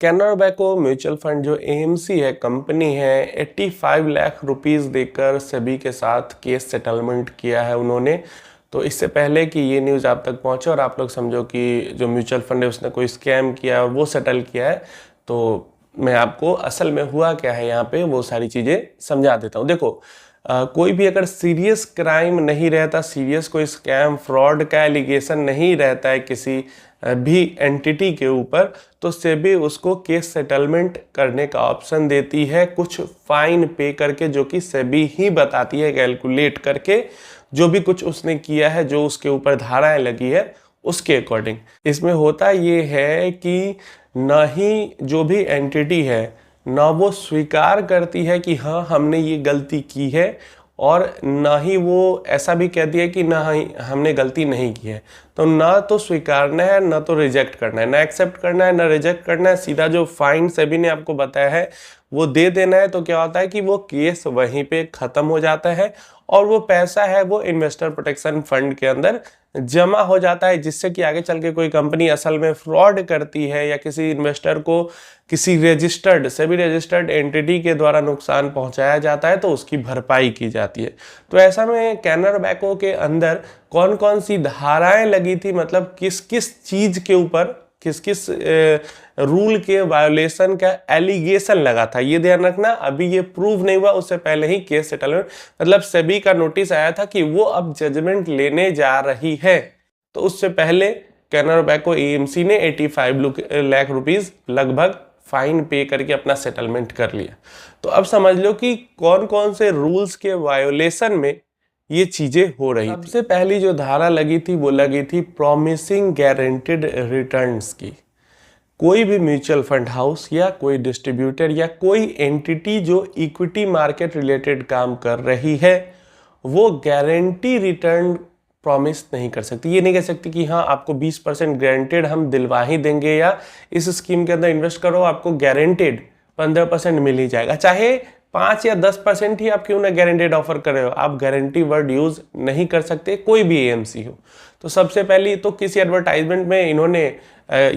Canara bank mutual fund जो AMC है company है 85 लाख रुपीस देकर सेबी के साथ केस सेटलमेंट किया है उन्होंने। तो इससे पहले कि ये न्यूज़ आप तक पहुंचे और आप लोग समझो कि जो म्यूचुअल फंड है उसने कोई स्कैम किया और वो सेटल किया है, तो मैं आपको असल में हुआ क्या है यहाँ पे वो सारी चीज़ें समझा देता हूँ। देखो कोई भी अगर सीरियस क्राइम नहीं रहता, सीरियस कोई स्कैम फ्रॉड का एलिगेशन नहीं रहता है किसी भी एंटिटी के ऊपर, तो सेबी उसको केस सेटलमेंट करने का ऑप्शन देती है कुछ फाइन पे करके, जो कि सेबी ही बताती है कैलकुलेट करके जो भी कुछ उसने किया है, जो उसके ऊपर धाराएं लगी है उसके अकॉर्डिंग। इसमें होता ये है कि ना ही जो भी एंटिटी है ना वो स्वीकार करती है कि हाँ हमने ये गलती की है, और ना ही वो ऐसा भी कहती है कि ना ही हमने गलती नहीं की है। तो ना तो स्वीकारना है ना तो रिजेक्ट करना है, ना एक्सेप्ट करना है ना रिजेक्ट करना है, सीधा जो फाइन सेबी ने आपको बताया है वो दे देना है। तो क्या होता है कि वो केस वहीं पे ख़त्म हो जाता है और वो पैसा है वो इन्वेस्टर प्रोटेक्शन फंड के अंदर जमा हो जाता है, जिससे कि आगे चल के कोई कंपनी असल में फ्रॉड करती है या किसी इन्वेस्टर को किसी रजिस्टर्ड सेबी रजिस्टर्ड एंटिटी के द्वारा नुकसान पहुंचाया जाता है तो उसकी भरपाई की जाती है। तो ऐसा में कैनरा बैंक के अंदर कौन कौन सी धाराएं लगी थी, मतलब किस किस चीज के ऊपर किस किस रूल के वायोलेशन का एलिगेशन लगा था, ये ध्यान रखना। अभी ये प्रूव नहीं हुआ, उससे पहले ही केस सेटलमेंट मतलब सेबी का नोटिस आया था कि वो अब जजमेंट लेने जा रही है, तो उससे पहले कैनरा बैंक को एएमसी ने 85 लाख रुपीस लगभग फाइन पे करके अपना सेटलमेंट कर लिया। तो अब समझ लो कि कौन कौन से रूल्स के वायोलेशन में ये चीजें हो रही। सबसे पहली जो धारा लगी थी वो लगी थी प्रॉमिसिंग गारंटेड रिटर्न्स की। कोई भी म्यूचुअल फंड हाउस या कोई डिस्ट्रीब्यूटर या कोई एंटिटी जो इक्विटी मार्केट रिलेटेड काम कर रही है वो गारंटी रिटर्न प्रॉमिस नहीं कर सकती। ये नहीं कह सकती कि हाँ आपको 20% गारंटेड हम दिलवा ही देंगे, या इस स्कीम के अंदर इन्वेस्ट करो आपको गारंटेड 15% मिल ही जाएगा, चाहे 5 या 10% ही आप क्यों ना गारंटेड ऑफर कर रहे हो, आप गारंटी वर्ड यूज नहीं कर सकते कोई भी एएमसी हो। तो सबसे पहली तो किसी एडवर्टाइजमेंट में इन्होंने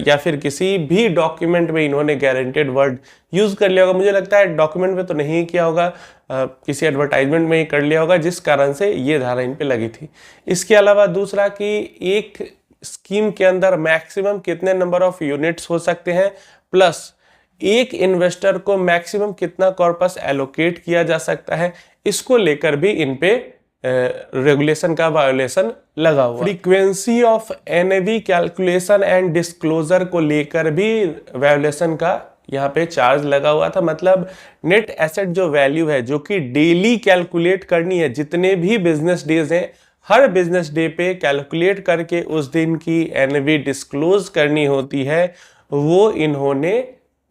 या फिर किसी भी डॉक्यूमेंट में इन्होंने गारंटेड वर्ड यूज कर लिया होगा। मुझे लगता है डॉक्यूमेंट में तो नहीं किया होगा, किसी एडवर्टाइजमेंट में ही कर लिया होगा, जिस कारण से ये धारा इन पे लगी थी। इसके अलावा दूसरा कि एक स्कीम के अंदर मैक्सिमम कितने नंबर ऑफ यूनिट्स हो सकते हैं, प्लस एक इन्वेस्टर को मैक्सिमम कितना कॉर्पस एलोकेट किया जा सकता है, इसको लेकर भी इन पे रेगुलेशन का वायोलेशन लगा हुआ। Frequency of NAV calculation and disclosure को लेकर भी वायोलेशन का यहाँ पे चार्ज लगा हुआ था। मतलब नेट एसेट जो वैल्यू है जो कि डेली कैलकुलेट करनी है, जितने भी बिजनेस डेज हैं हर बिजनेस डे पे कैलकुलेट करके उस दिन की एनएवी डिस्क्लोज करनी होती है, वो इन्होंने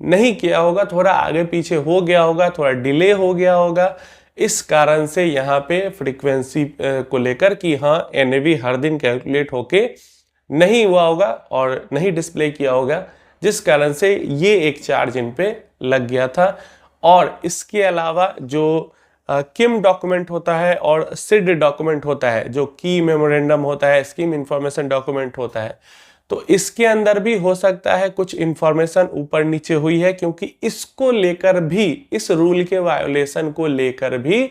नहीं किया होगा, थोड़ा आगे पीछे हो गया होगा, थोड़ा डिले हो गया होगा। इस कारण से यहाँ पे फ्रीक्वेंसी को लेकर कि हाँ एनएवी हर दिन कैलकुलेट होके नहीं हुआ होगा और नहीं डिस्प्ले किया होगा, जिस कारण से ये एक चार्ज इन पे लग गया था। और इसके अलावा जो किम डॉक्यूमेंट होता है और सिड डॉक्यूमेंट होता है, जो की मेमोरेंडम होता है, स्कीम इंफॉर्मेशन डॉक्यूमेंट होता है, तो इसके अंदर भी हो सकता है कुछ इंफॉर्मेशन ऊपर नीचे हुई है, क्योंकि इसको लेकर भी इस रूल के वायोलेशन को लेकर भी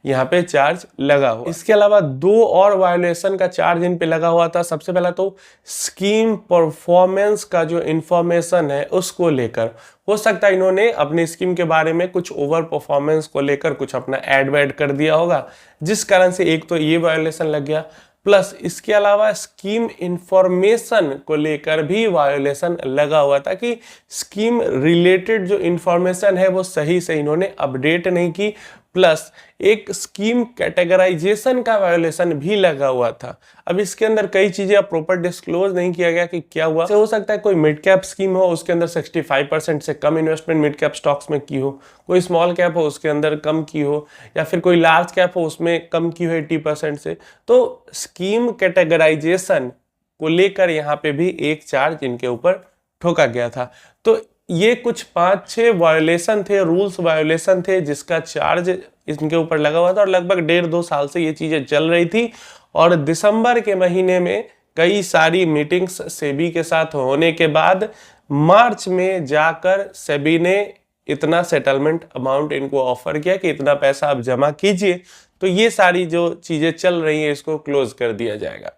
यहाँ पे चार्ज लगा हुआ। इसके अलावा दो और वायोलेशन का चार्ज इन पे लगा हुआ था। सबसे पहला तो स्कीम परफॉर्मेंस का जो इंफॉर्मेशन है उसको लेकर, हो सकता है इन्होंने अपने स्कीम के बारे में कुछ ओवर परफॉर्मेंस को लेकर कुछ अपना एड वैड कर दिया होगा, जिस कारण से एक तो ये वायोलेशन लग गया, प्लस इसके अलावा स्कीम इंफॉर्मेशन को लेकर भी वायोलेशन लगा हुआ था कि स्कीम रिलेटेड जो इंफॉर्मेशन है वो सही से इन्होंने अपडेट नहीं की, प्लस एक स्कीम कैटेगराइजेशन का वायोलेशन भी लगा हुआ था। अब इसके अंदर कई चीजें अब प्रॉपर डिस्क्लोज नहीं किया गया कि क्या हुआ। हो सकता है कोई मिड कैप स्कीम हो, उसके अंदर 65% से कम इन्वेस्टमेंट मिड कैप स्टॉक्स में की हो, कोई स्मॉल कैप हो उसके अंदर कम की हो, या फिर कोई लार्ज कैप हो उसमें कम की हो 80% से। तो स्कीम कैटेगराइजेशन को लेकर यहाँ पे भी एक चार्ज इनके ऊपर ठोका गया था। तो ये कुछ 5-6 वायोलेशन थे, रूल्स वायोलेशन थे, जिसका चार्ज इनके ऊपर लगा हुआ था और लगभग 1.5-2 साल से ये चीजें चल रही थी। और दिसंबर के महीने में कई सारी मीटिंग्स सेबी के साथ होने के बाद मार्च में जाकर सेबी ने इतना सेटलमेंट अमाउंट इनको ऑफर किया कि इतना पैसा आप जमा कीजिए, तो ये सारी जो चीजें चल रही हैं इसको क्लोज कर दिया जाएगा।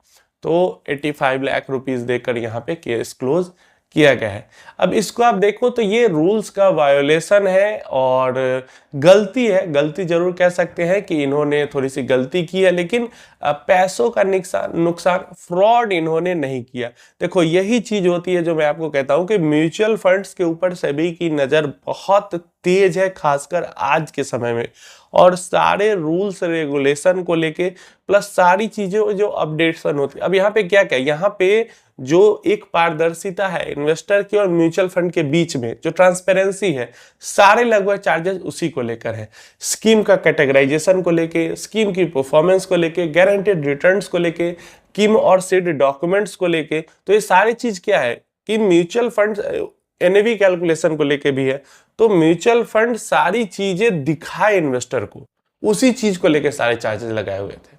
तो 85 लाख रुपीस देकर यहाँ पे केस क्लोज किया गया है। अब इसको आप देखो तो ये रूल्स का वायोलेशन है और गलती है, गलती जरूर कह सकते हैं कि इन्होंने थोड़ी सी गलती की है, लेकिन पैसों का नुकसान फ्रॉड इन्होंने नहीं किया। देखो यही चीज होती है जो मैं आपको कहता हूं कि म्यूचुअल फंड्स के ऊपर सेबी की नजर बहुत तेज है, खासकर आज के समय में, और सारे रूल्स रेगुलेशन को लेके प्लस सारी चीजें जो अपडेशन होती है। अब यहाँ पे क्या क्या, यहाँ पे जो एक पारदर्शिता है इन्वेस्टर की और म्यूचुअल फंड के बीच में, जो ट्रांसपेरेंसी है, सारे लगभग चार्जेस उसी को लेकर है। स्कीम का कैटेगराइजेशन को लेके, स्कीम की परफॉर्मेंस को लेके, गारंटेड रिटर्न्स को लेके, किम और सीड डॉक्यूमेंट्स को लेके, तो ये सारी चीज क्या है कि म्यूचुअल फंड एनएवी कैलकुलेशन को लेके भी है। तो म्यूचुअल फंड सारी चीजें दिखाए इन्वेस्टर को, उसी चीज को लेके सारे चार्जेस लगाए हुए थे।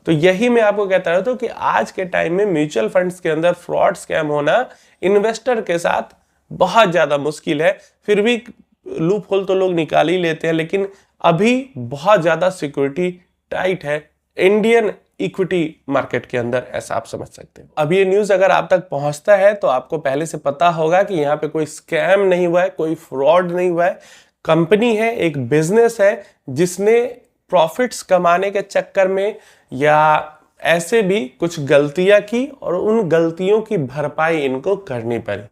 तो यही मैं आपको कहता रहता हूं कि आज के टाइम में म्यूचुअल फंड्स के अंदर फ्रॉड स्कैम होना इन्वेस्टर के साथ बहुत ज्यादा मुश्किल है। फिर भी लूप होल तो लोग निकाल ही लेते हैं, लेकिन अभी बहुत ज्यादा सिक्योरिटी टाइट है इंडियन इक्विटी मार्केट के अंदर, ऐसा आप समझ सकते हैं। अब ये न्यूज अगर आप तक पहुंचता है तो आपको पहले से पता होगा कि यहाँ पे कोई स्कैम नहीं हुआ है, कोई फ्रॉड नहीं हुआ है। कंपनी है, एक बिजनेस है जिसने प्रॉफिट्स कमाने के चक्कर में या ऐसे भी कुछ गलतियां की और उन गलतियों की भरपाई इनको करनी पड़ी।